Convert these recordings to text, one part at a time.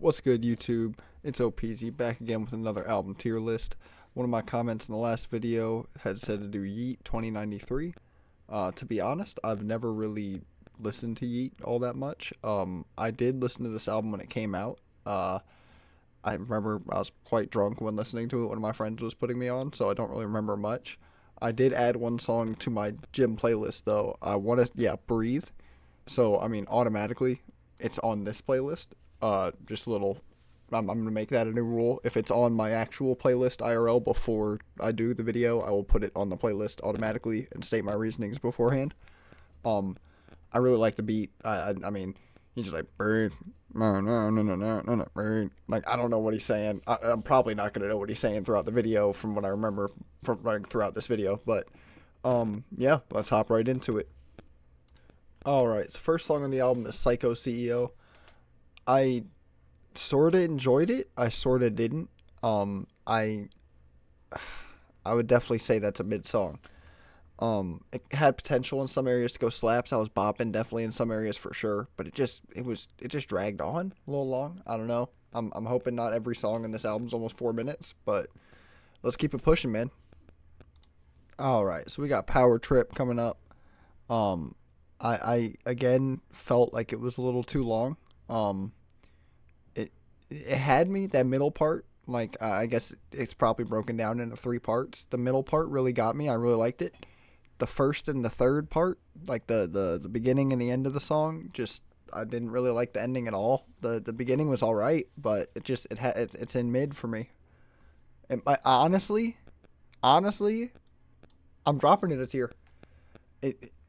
What's good, YouTube? It's OPZ back again with another album tier list. One of my comments in the last video had said to do Yeat 2093. To be honest, I've never really listened to Yeat all that much. I did listen to this album when it came out. I remember I was quite drunk when listening to it. One of my friends was putting me on, so I don't really remember much. I did add one song to my gym playlist, though. I want to, yeah, Breathe. So, I mean, automatically, it's on this playlist. Just a little. I'm gonna make that a new rule. If it's on my actual playlist IRL before I do the video, I will put it on the playlist automatically and state my reasonings beforehand. Um, I really like the beat. I mean, he's just like breathe, no, no, no, no, no, no, no, breathe. Like I don't know what he's saying. I'm probably not gonna know what he's saying throughout the video, from what I remember from running throughout this video. But yeah, let's hop right into it. All right, so first song on the album is Psycho CEO. I sort of enjoyed it. I sort of didn't. I would definitely say that's a mid song. It had potential in some areas to go slaps. I was bopping definitely in some areas for sure, but it just dragged on a little long. I don't know. I'm hoping not every song in this album's almost 4 minutes, but let's keep it pushing, man. All right, so we got Power Trip coming up. Um, I again felt like it was a little too long. Um, it had me that middle part. Like I guess it's probably broken down into three parts. The middle part really got me. I really liked it. The first and the third part, like the beginning and the end of the song, just I didn't really like the ending at all. The beginning was all right, but it's in mid for me. And honestly, I'm dropping it a tier.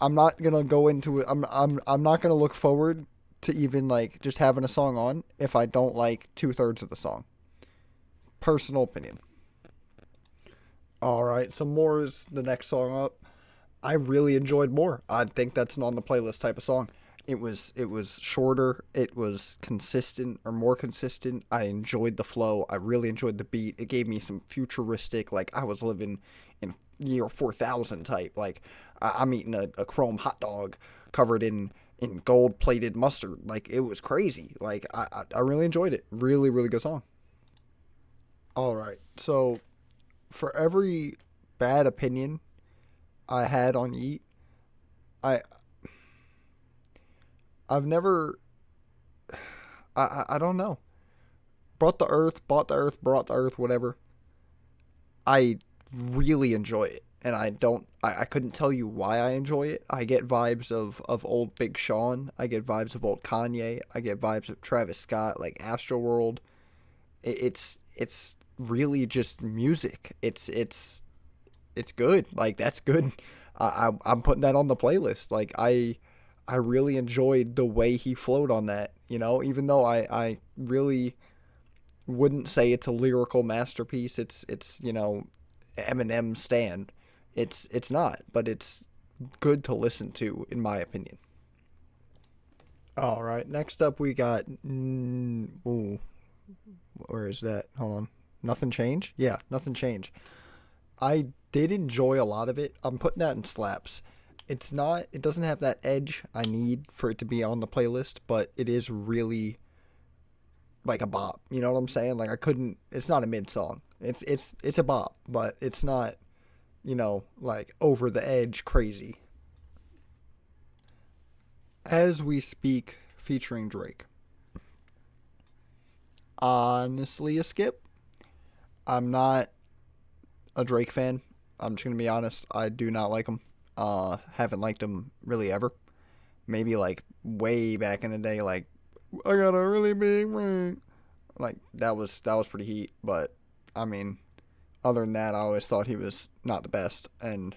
I'm not gonna go into it. I'm not gonna look forward to even like just having a song on if I don't like 2/3 of the song. Personal opinion. All right, so More is the next song up. I really enjoyed More. I think that's an on the playlist type of song. It was shorter. It was consistent or more consistent. I enjoyed the flow. I really enjoyed the beat. It gave me some futuristic, like I was living in year 4000 type. Like I'm eating a chrome hot dog covered in gold plated mustard. Like it was crazy. Like I really enjoyed it. Really really good song. All right, so for every bad opinion I had on Yeet, I I've never I don't know. Bought the earth, brought the earth, whatever. I really enjoy it. And I couldn't tell you why I enjoy it. I get vibes of old Big Sean. I get vibes of old Kanye. I get vibes of Travis Scott, like Astroworld. It's really just music. It's good. Like that's good. I'm putting that on the playlist. Like I really enjoyed the way he flowed on that. You know, even though I really wouldn't say it's a lyrical masterpiece. It's Eminem stand. It's not, but it's good to listen to in my opinion. All right, next up we got ooh, where is that? Hold on. Nothing change? Yeah, nothing change. I did enjoy a lot of it. I'm putting that in slaps. It doesn't have that edge I need for it to be on the playlist, but it is really like a bop. You know what I'm saying? Like I couldn't. It's not a mid song. It's a bop, but it's not like over the edge crazy. As we speak, featuring Drake. Honestly, a skip. I'm not a Drake fan. I'm just gonna be honest. I do not like him. Haven't liked him really ever. Maybe like way back in the day, like I got a really big ring. Like that was pretty heat. But I mean, other than that, I always thought he was not the best, and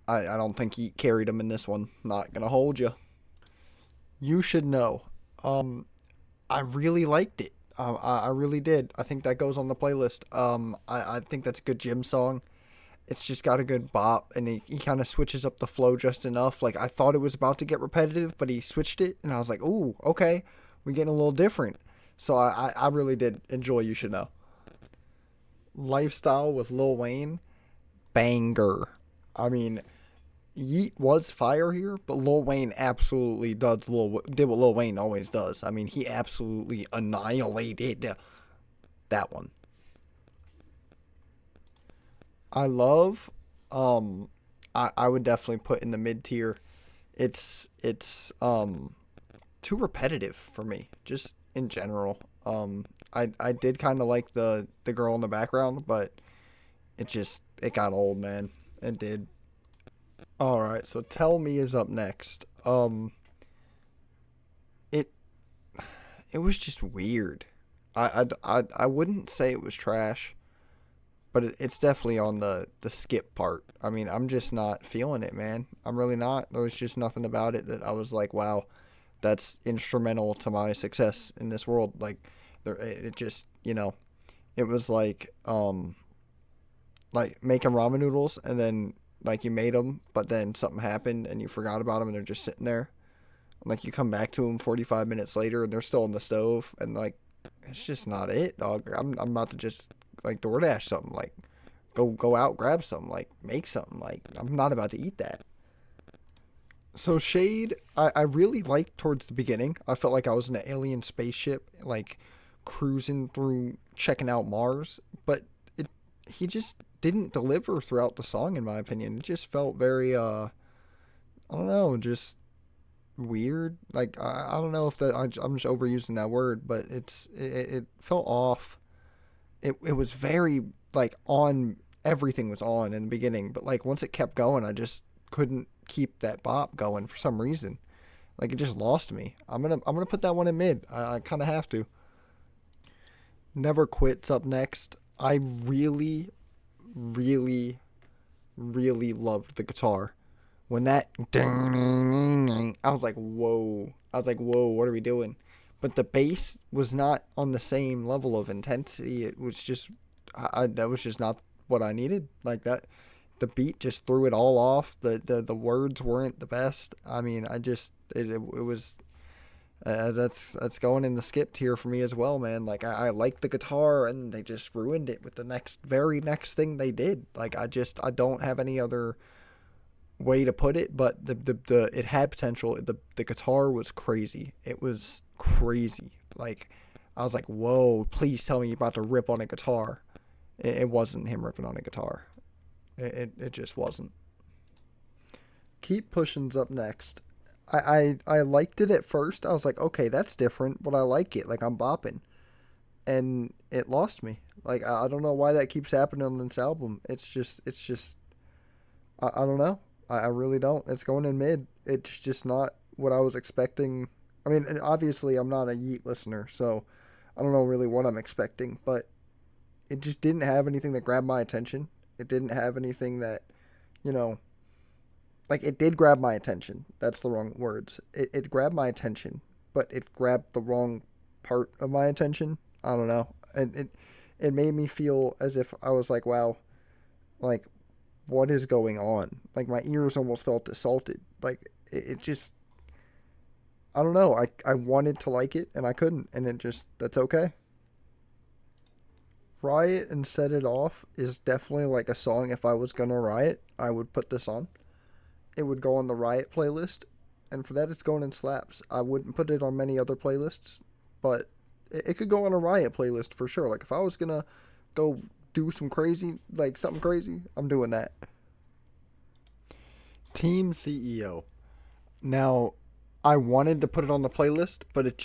I don't think he carried him in this one. Not gonna hold you. You should know. Um, I really liked it. I really did. I think that goes on the playlist. I think that's a good gym song. It's just got a good bop, and he kind of switches up the flow just enough. Like I thought it was about to get repetitive, but he switched it, and I was like, "Ooh, okay, we're getting a little different." So I really did enjoy. You should know. Lifestyle with Lil Wayne, banger. I mean, Yeat was fire here, but Lil Wayne absolutely did what Lil Wayne always does. I mean, he absolutely annihilated that one. I love. Um, I would definitely put in the mid tier. It's too repetitive for me, just in general. I did kind of like the girl in the background, but it got old, man. It did. All right, so Tell Me is up next. It it was just weird. I wouldn't say it was trash, but it's definitely on the skip part. I mean, I'm just not feeling it, man. I'm really not. There was just nothing about it that I was like, wow, that's instrumental to my success in this world. Like, it just, it was like making ramen noodles, and then like you made them, but then something happened and you forgot about them, and they're just sitting there. Like you come back to them 45 minutes later, and they're still on the stove, and like it's just not it, dog. I'm about to just like DoorDash something, like go out, grab something, like make something. Like I'm not about to eat that. So Shade, I really liked towards the beginning. I felt like I was in an alien spaceship, like cruising through, checking out Mars. But it he just didn't deliver throughout the song, in my opinion. It just felt very I don't know, just weird. Like I don't know if I'm just overusing that word, but it felt off. It was very like on, everything was on in the beginning, but like once it kept going, I just couldn't keep that bop going for some reason. Like it just lost me. I'm gonna put that one in mid. I kind of have to. Never Quit's up next. I really, really, really loved the guitar. When that, I was like, whoa. I was like, whoa, what are we doing? But the bass was not on the same level of intensity. It was just, that was just not what I needed. Like that, the beat just threw it all off. The words weren't the best. I mean, it was that's going in the skip tier for me as well, man. Like I like the guitar, and they just ruined it with the very next thing they did. Like I don't have any other way to put it, but the it had potential. The guitar was crazy. It was crazy. Like I was like, whoa! Please tell me you're about to rip on a guitar. It wasn't him ripping on a guitar. It just wasn't. Keep Pushing's up next. I liked it at first. I was like, okay, that's different, but I like it. Like I'm bopping, and it lost me. Like I don't know why that keeps happening on this album. It's just I don't know. I really don't. It's going in mid. It's just not what I was expecting. I mean, obviously I'm not a Yeat listener, so I don't know really what I'm expecting, but it just didn't have anything that grabbed my attention. It didn't have anything that, you know, like it did grab my attention. That's the wrong words. It grabbed my attention, but it grabbed the wrong part of my attention. I don't know. And it made me feel as if I was like, wow, like what is going on? Like my ears almost felt assaulted. Like it just, I don't know. I wanted to like it and I couldn't, and it just, that's okay. Riot and Set It Off is definitely like a song. If I was gonna riot, I would put this on. It would go on the Riot playlist, and for that, it's going in slaps. I wouldn't put it on many other playlists, but it could go on a Riot playlist for sure. Like if I was gonna go do some crazy, like something crazy, I'm doing that. Team CEO. Now, I wanted to put it on the playlist, but it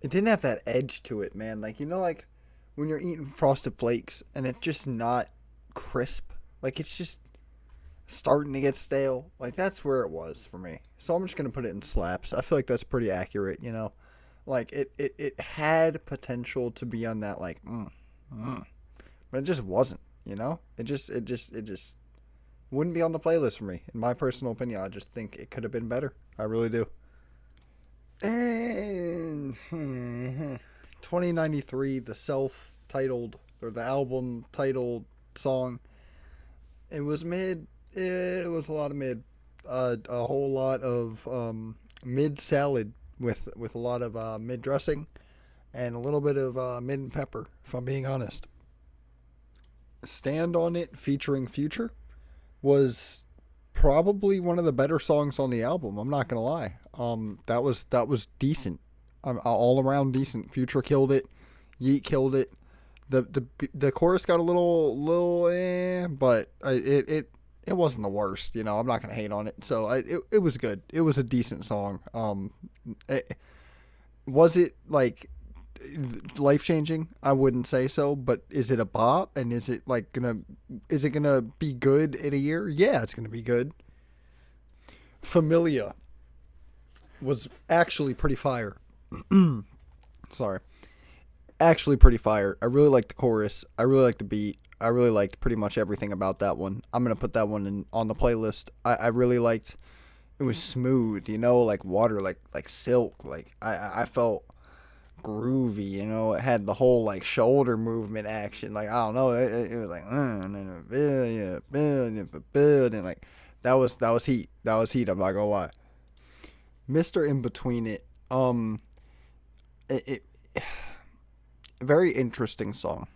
didn't have that edge to it, man. Like like when you're eating Frosted Flakes and it's just not crisp. Like it's just starting to get stale. Like that's where it was for me. So I'm just gonna put it in slaps. I feel like that's pretty accurate. Like it had potential to be on that like but it just wasn't. It just wouldn't be on the playlist for me. In my personal opinion, I just think it could have been better. I really do. And 2093, the self-titled or the album titled song, it was mid. It was a lot of mid, a whole lot of mid salad with a lot of mid dressing and a little bit of mid and pepper. If I'm being honest, Stand on It featuring Future was probably one of the better songs on the album. I'm not gonna lie. That was decent. All around decent. Future killed it. Yeat killed it. The chorus got a little but it wasn't the worst. You know, I'm not gonna hate on it. So it was good. It was a decent song. Was it like life changing? I wouldn't say so, but is it a bop? And is it gonna be good in a year? Yeah, it's gonna be good. Familia was actually pretty fire. Sorry, actually pretty fire. I really liked the chorus. I really liked the beat. I really liked pretty much everything about that one. I'm gonna put that one on the playlist. I really liked. It was smooth, you know, like water, like silk. Like I felt groovy, you know. It had the whole like shoulder movement action. Like I don't know, it was like and then and like that was heat. That was heat. I'm not gonna lie. Mister In Between It. It very interesting song.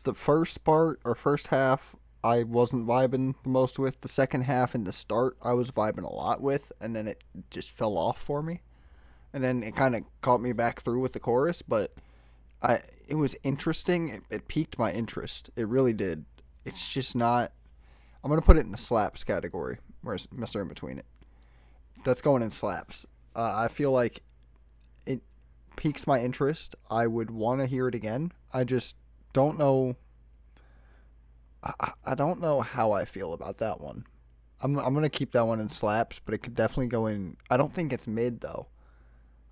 The first part or first half I wasn't vibing the most with. The second half and the start I was vibing a lot with, and then it just fell off for me. And then it kind of caught me back through with the chorus, but it was interesting. It piqued my interest. It really did. It's just not. I'm gonna put it in the slaps category. Where's Mister In Between It? That's going in slaps. I feel like it piques my interest. I would want to hear it again. I just don't know. I don't know how I feel about that one. I'm gonna keep that one in slaps, but it could definitely go in. I don't think it's mid though.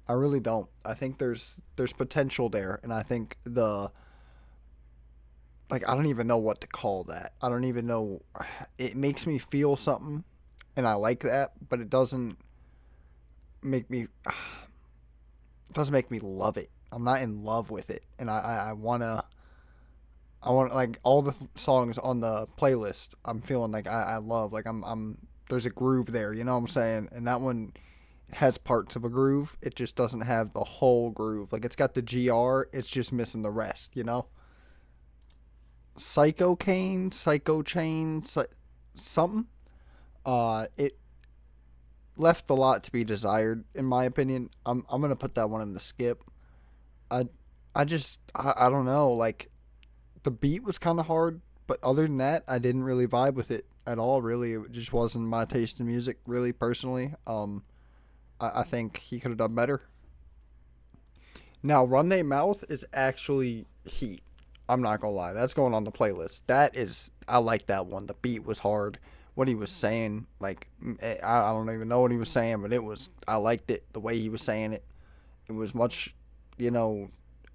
I really don't. I think there's potential there, and I think I don't even know what to call that. I don't even know. It makes me feel something, and I like that, but it make me doesn't make me love it. I'm not in love with it, and I want like all the songs on the playlist. I'm feeling like I love. Like I'm there's a groove there. You know what I'm saying? And that one has parts of a groove. It just doesn't have the whole groove. Like it's got the GR. It's just missing the rest. You know. Psycho Kane, Psycho Chain, something. It left a lot to be desired, in my opinion. I'm gonna put that one in the skip. I I don't know. Like the beat was kind of hard, but other than that, I didn't really vibe with it at all. Really, it just wasn't my taste in music. Really, personally, I think he could have done better. Now, Run They Mouth is actually heat. I'm not gonna lie, that's going on the playlist. That is, I like that one. The beat was hard. What he was saying, like, I don't even know what he was saying, but I liked it the way he was saying it. It was much, you know,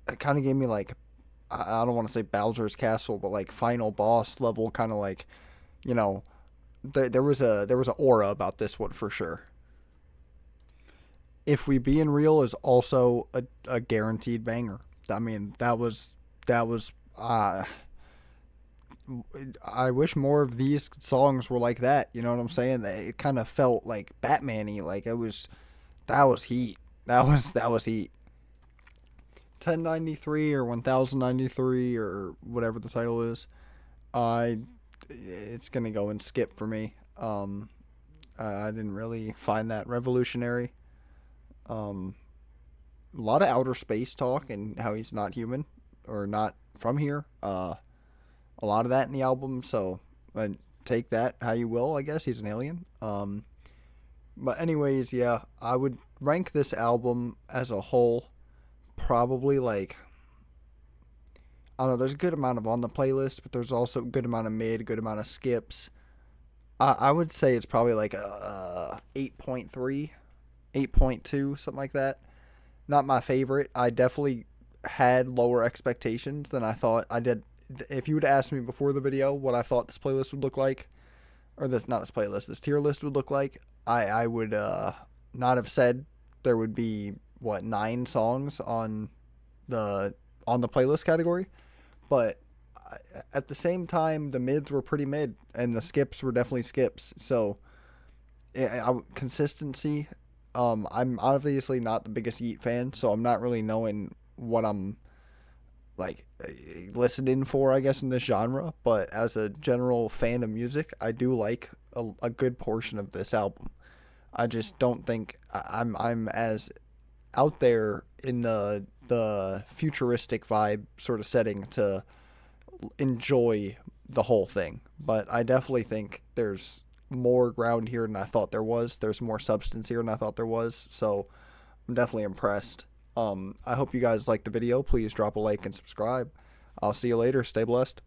it kind of gave me like, I don't want to say Bowser's Castle, but like final boss level, kind of like, you know, there was a aura about this one for sure. If We Being Real is also a guaranteed banger. I mean, that was I wish more of these songs were like that. You know what I'm saying? It kind of felt like Batman-y. Like that was heat. That was heat. 1093 or 1093 or whatever the title is. I it's gonna go and skip for me. I didn't really find that revolutionary. Um, a lot of outer space talk and how he's not human or not from here. A lot of that in the album. So take that how you will. I guess he's an alien. But anyways, yeah, I would rank this album as a whole probably like I don't know. There's a good amount of on the playlist, but there's also a good amount of mid, a good amount of skips. I would say it's probably like a 8.3, 8.2, something like that. Not my favorite. I definitely had lower expectations than I thought I did. If you would ask me before the video what I thought this playlist would look like, or this not this playlist, this tier list would look like, I would not have said there would be what 9 songs the on the playlist category, but at the same time the mids were pretty mid and the skips were definitely skips. So consistency. I'm obviously not the biggest Yeat fan, so I'm not really knowing what I'm like listening for, I guess, in this genre. But as a general fan of music, I do like a good portion of this album. I just don't think I'm as out there in the futuristic vibe sort of setting to enjoy the whole thing. But I definitely think there's more ground here than I thought there was. There's more substance here than I thought there was. So I'm definitely impressed. I hope you guys liked the video. Please drop a like and subscribe. I'll see you later. Stay blessed.